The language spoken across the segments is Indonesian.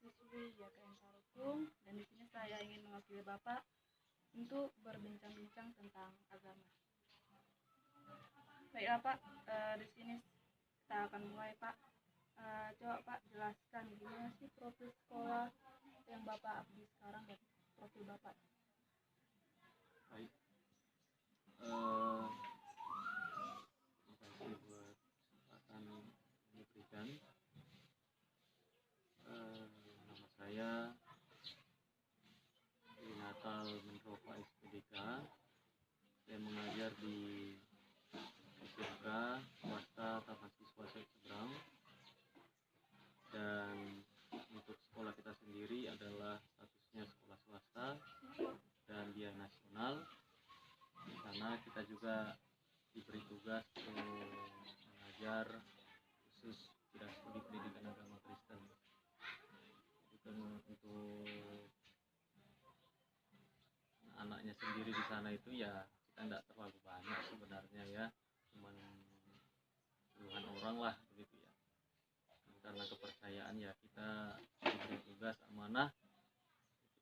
siswi YKN Parukung, dan di sini saya ingin mewakili Bapak untuk berbincang-bincang tentang agama. Baiklah Pak, di sini kita akan mulai Pak. Coba Pak jelaskan gimana sih profil sekolah yang Bapak abdi sekarang dan profil Bapak. Baik, terima kasih buat kesempatan yang diberikan. Nama saya Natal Menropa SPDK. Saya mengajar di SMK swasta Taman Siswa Seberang, dan untuk sekolah kita sendiri adalah statusnya sekolah swasta dan dia nasional. Di sana kita juga diberi tugas untuk mengajar khusus bidang studi pendidikan agama Kristen. Untuk anaknya sendiri di sana itu ya kita tidak terlalu banyak sebenarnya ya, cuman puluhan orang lah begitu ya. Karena kepercayaan ya kita diberi tugas amanah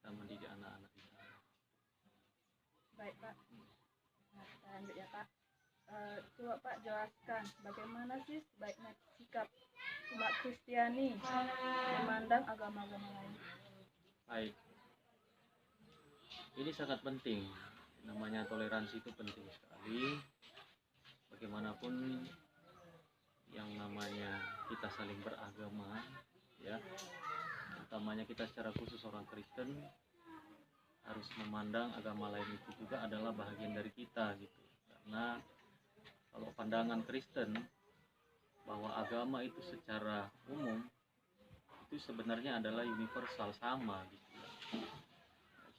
kita mendidik anak-anak di sana. Baik Pak, nah kita lanjut ya Pak. Coba Pak jelaskan bagaimana sih sebaiknya sikap umat Kristiani memandang agama-agama lain. Baik, ini sangat penting, namanya toleransi itu penting sekali. Bagaimanapun yang namanya kita saling beragama ya, utamanya kita secara khusus orang Kristen harus memandang agama lain itu juga adalah bagian dari kita gitu. Karena kalau pandangan Kristen bahwa agama itu secara umum itu sebenarnya adalah universal, sama gitu.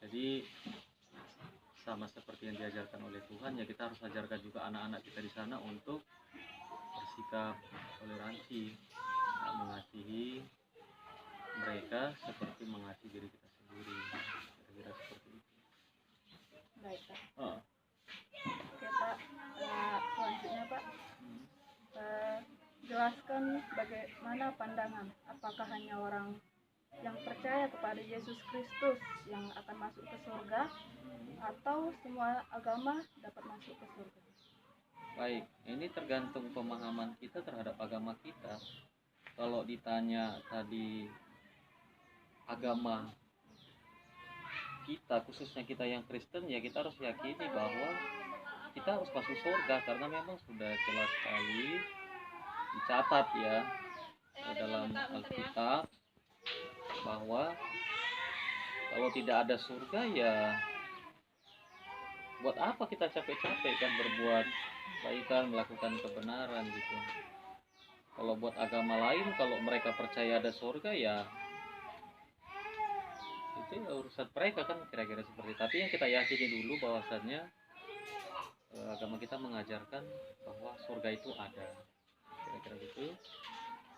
Jadi sama seperti yang diajarkan oleh Tuhan ya, kita harus ajarkan juga anak-anak kita di sana untuk bersikap toleransi, mengasihi mereka seperti mengasihi diri kita sendiri, kira-kira seperti itu. Baik Pak. Oke Pak, selanjutnya Pak, jelaskan bagaimana pandangan, apakah hanya orang yang percaya kepada Yesus Kristus yang akan masuk ke surga, atau semua agama dapat masuk ke surga? Baik, ini tergantung pemahaman kita terhadap agama kita. Kalau ditanya tadi agama kita, khususnya kita yang Kristen, ya kita harus yakini bahwa kita harus masuk surga, karena memang sudah jelas sekali dicatat ya dalam Alkitab bahwa kalau tidak ada surga ya buat apa kita capek-capek kan berbuat kebaikan, melakukan kebenaran gitu. Kalau buat agama lain, kalau mereka percaya ada surga ya itu ya urusan mereka kan, kira-kira seperti itu. Tapi yang kita yakini dulu bahwasannya agama kita mengajarkan bahwa surga itu ada, kira-kira gitu.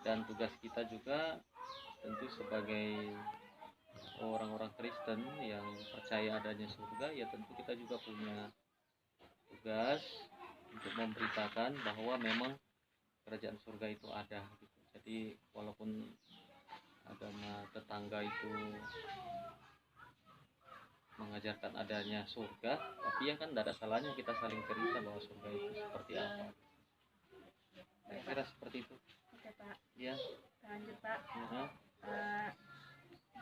Dan tugas kita juga tentu sebagai orang-orang Kristen yang percaya adanya surga, ya tentu kita juga punya tugas untuk memberitakan bahwa memang kerajaan surga itu ada gitu. Jadi walaupun agama tetangga itu mengajarkan adanya surga, tapi ya kan tidak ada salahnya kita saling cerita bahwa surga itu seperti apa. Kira-kira seperti itu. Oke Pak. Ya. Lanjut Pak.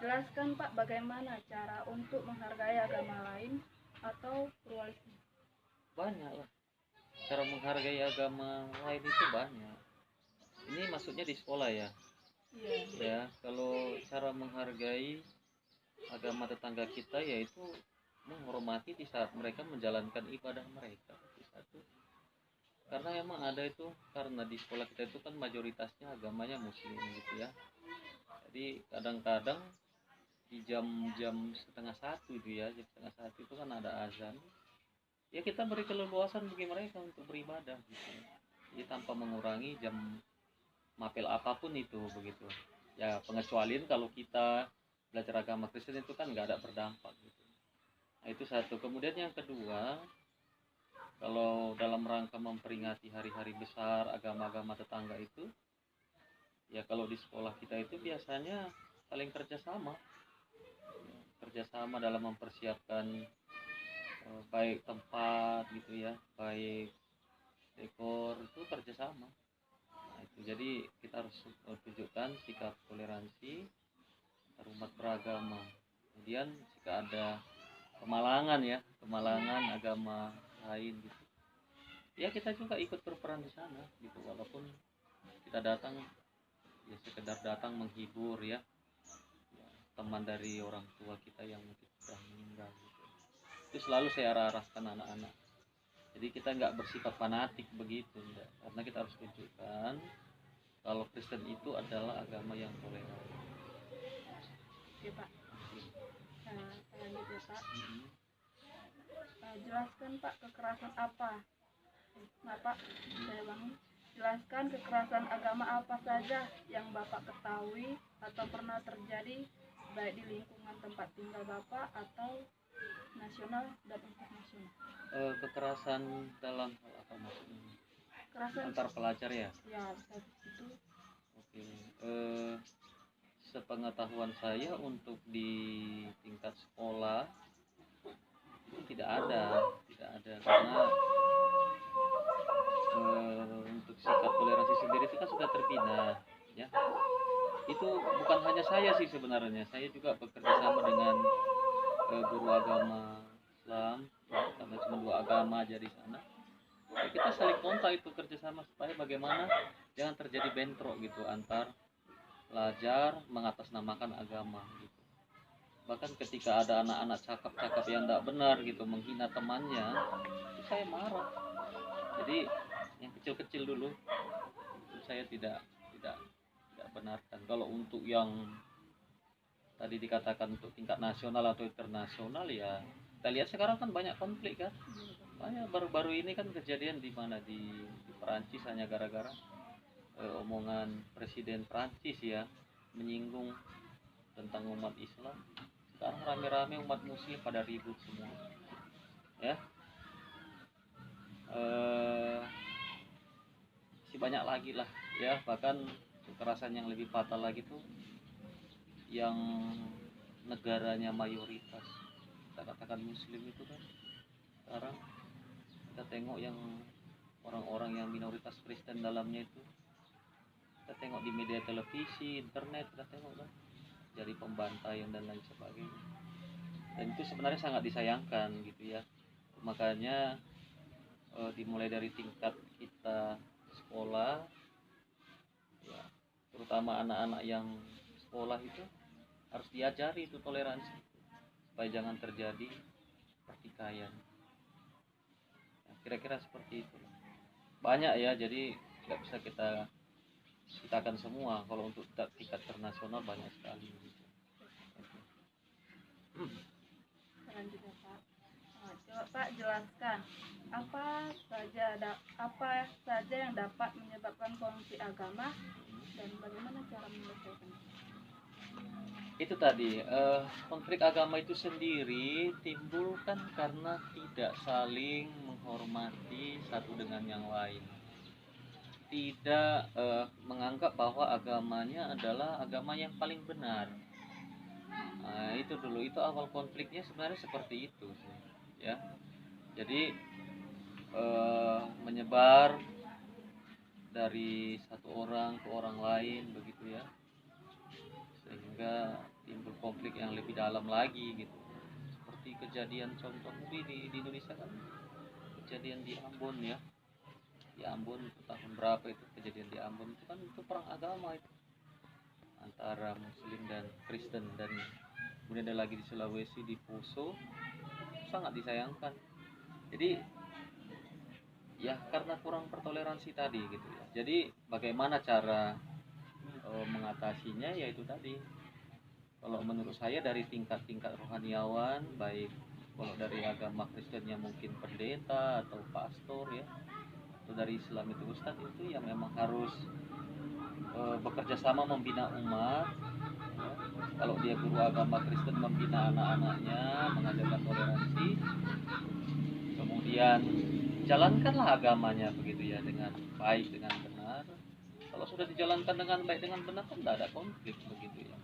Jelaskan Pak bagaimana cara untuk menghargai agama lain atau pluralisme. Banyak lah cara menghargai agama lain, itu banyak. Ini maksudnya di sekolah ya. Iya. Ya, kalau cara menghargai agama tetangga kita yaitu menghormati di saat mereka menjalankan ibadah mereka. Satu, karena emang ada itu, karena di sekolah kita itu kan mayoritasnya agamanya muslim gitu ya. Jadi kadang-kadang di jam-jam setengah satu itu ya, jam setengah satu itu kan ada azan. Ya kita beri keleluasan bagi mereka untuk beribadah gitu. Jadi tanpa mengurangi jam mapel apapun itu begitu. Ya pengecualian kalau kita belajar agama Kristen itu kan nggak ada berdampak gitu. Nah itu satu. Kemudian yang kedua, kalau dalam rangka memperingati hari-hari besar agama-agama tetangga itu, ya kalau di sekolah kita itu biasanya saling kerjasama dalam mempersiapkan baik tempat gitu ya, baik dekor, itu kerjasama. Nah, itu jadi kita harus tunjukkan sikap toleransi antar umat beragama. Kemudian jika ada kemalangan agama lain gitu, ya kita juga ikut berperan di sana gitu, walaupun kita datang ya sekedar datang menghibur ya, teman dari orang tua kita yang mungkin sudah meninggal gitu. Itu selalu saya arahkan anak-anak, jadi kita nggak bersifat fanatik begitu enggak, karena kita harus tunjukkan kalau Kristen itu adalah agama yang toleran. Oke Pak. Lanjut ya Pak. Jelaskan Pak kekerasan apa? Nah Pak, saya bangun. Jelaskan kekerasan agama apa saja yang Bapak ketahui atau pernah terjadi baik di lingkungan tempat tinggal Bapak atau nasional dan internasional. Kekerasan dalam hal apa maksudnya? Kekerasan Antar pelajar ya? Ya, itu. Oke. Sepengetahuan saya untuk di tingkat sekolah itu tidak ada karena untuk sikap toleransi sendiri itu kan sudah terbina ya. Itu bukan hanya saya sih sebenarnya, saya juga bekerja sama dengan guru agama Islam ya, karena cuma 2 agama aja di sana. Ya, kita saling kontak itu kerjasama supaya bagaimana jangan terjadi bentrok gitu antar pelajar mengatasnamakan agama gitu. Bahkan ketika ada anak-anak cakap-cakap yang tidak benar gitu, menghina temannya, itu saya marah. Jadi yang kecil-kecil dulu itu saya tidak benarkan. Kalau untuk yang tadi dikatakan untuk tingkat nasional atau internasional, ya kita lihat sekarang kan banyak konflik kan. Banyak baru-baru ini kan kejadian di mana di Perancis hanya gara-gara omongan Presiden Prancis ya, menyinggung tentang umat Islam. Sekarang rame-rame umat Muslim pada ribut semua ya. Masih banyak lagi lah ya, bahkan kekerasan yang lebih fatal lagi tuh yang negaranya mayoritas kita katakan Muslim itu kan. Sekarang kita tengok yang orang-orang yang minoritas Kristen dalamnya itu, kita tengok di media televisi, internet, kita tengok kan jadi pembantaian dan lain sebagainya. Dan itu sebenarnya sangat disayangkan gitu ya. Makanya dimulai dari tingkat kita sekolah ya, terutama anak-anak yang sekolah itu harus diajari itu toleransi supaya jangan terjadi pertikaian. Nah, kira-kira seperti itu. Banyak ya, jadi nggak bisa kita akan semua. Kalau untuk tingkat internasional banyak sekali gitu. Selanjutnya Pak, coba Pak jelaskan apa saja yang dapat menyebabkan konflik agama dan bagaimana cara menyelesaikannya. Itu tadi konflik agama itu sendiri timbul kan karena tidak saling menghormati satu dengan yang lain, tidak menganggap bahwa agamanya adalah agama yang paling benar. Nah, itu dulu, itu awal konfliknya sebenarnya seperti itu ya. Jadi menyebar dari satu orang ke orang lain begitu ya, sehingga timbul konflik yang lebih dalam lagi gitu. Seperti kejadian contoh di Indonesia kan, kejadian di Ambon ya, di Ambon itu tahun berapa itu kejadian di Ambon itu kan, itu perang agama itu antara Muslim dan Kristen. Dan kemudian ada lagi di Sulawesi di Poso, sangat disayangkan. Jadi ya karena kurang bertoleransi tadi gitu ya. Jadi bagaimana cara mengatasinya, yaitu tadi, kalau menurut saya dari tingkat-tingkat rohaniawan, baik kalau dari agama Kristennya mungkin pendeta atau pastor ya, atau dari Islam itu ustadz, itu yang memang harus bekerja sama membina umat ya. Kalau dia guru agama Kristen, membina anak-anaknya, mengajarkan toleransi, kemudian jalankanlah agamanya begitu ya, dengan baik, dengan benar. Kalau sudah dijalankan dengan baik, dengan benar, kan tidak ada konflik begitu ya.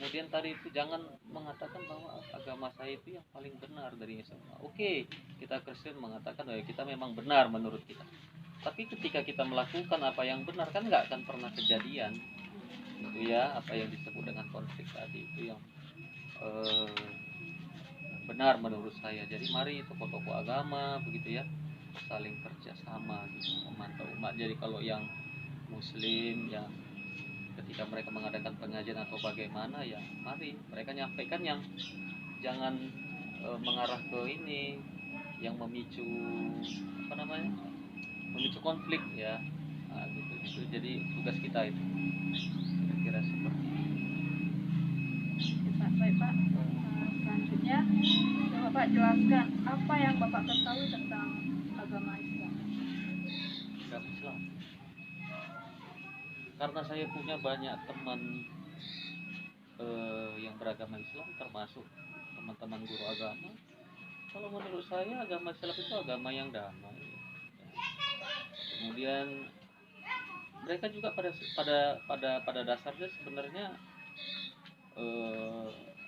Kemudian tadi itu jangan mengatakan bahwa agama saya itu yang paling benar dari semua. Oke, kita Kristen mengatakan bahwa kita memang benar menurut kita. Tapi ketika kita melakukan apa yang benar kan nggak akan pernah kejadian. Itu ya apa yang disebut dengan konflik tadi itu yang eh, benar menurut saya. Jadi mari tokoh-tokoh agama begitu ya saling kerjasama gitu memantau umat. Jadi kalau yang Muslim yang ketika mereka mengadakan pengajian atau bagaimana ya mari mereka nyampaikan yang jangan mengarah ke ini yang memicu apa namanya memicu konflik ya nah, gitu itu jadi tugas kita itu kira-kira seperti itu. Baik Pak. Selanjutnya coba Pak jelaskan apa yang Bapak ketahui tentang agama Islam. Agama Islam karena saya punya banyak teman yang beragama Islam termasuk teman-teman guru agama. Kalau menurut saya agama Islam itu agama yang damai. Kemudian mereka juga pada dasarnya sebenarnya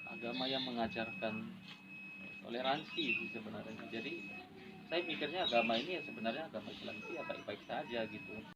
agama yang mengajarkan toleransi sih sebenarnya. Jadi saya pikirnya agama ini ya sebenarnya agama Islam itu ya baik-baik saja gitu.